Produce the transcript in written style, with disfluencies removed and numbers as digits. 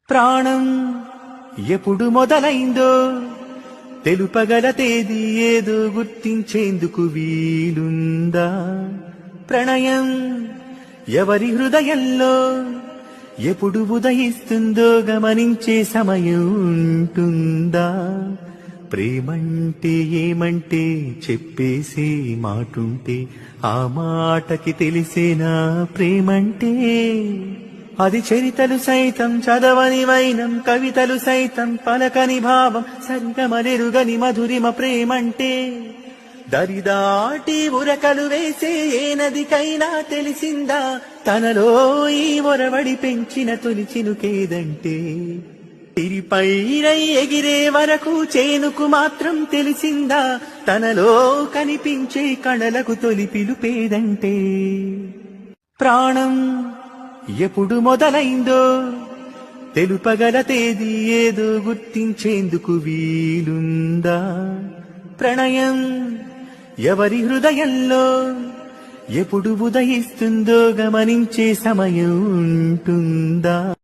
ప్రాణం ఎప్పుడు మొదలైందో తెలుపగల తేదీ ఏదో గుర్తించేందుకు వీలుందా? ప్రణయం ఎవరి హృదయంలో ఎప్పుడు ఉదయిస్తుందో గమనించే సమయం ఉంటుందా? ప్రేమంటే ఏమంటే చెప్పేసే మాటుంటే ఆ మాటకి తెలిసేనా ప్రేమంటే? అది చరితలు సైతం చదవని వైనం, కవితలు సైతం పలకని భావం, సరిగమలెరుగని మధురిమ ప్రేమంటే. దరిదాటి ఉరకలు వేసే ఏ నదికైనా తెలిసిందా తనలో ఈ ఒరవడి పెంచిన తొలి చినుకేదంటే? తిరిపైరై ఎగిరే వరకు చేనుకు మాత్రం తెలిసిందా తనలో కనిపించే కళలకు తొలి పిలుపేదంటే? ప్రాణం ఎప్పుడు మొదలైందో తెలుపగల తేదీ ఏదో గుర్తించేందుకు వీలుందా? ప్రణయం ఎవరి హృదయంలో ఎప్పుడు ఉదయిస్తుందో గమనించే సమయం ఉంటుందా?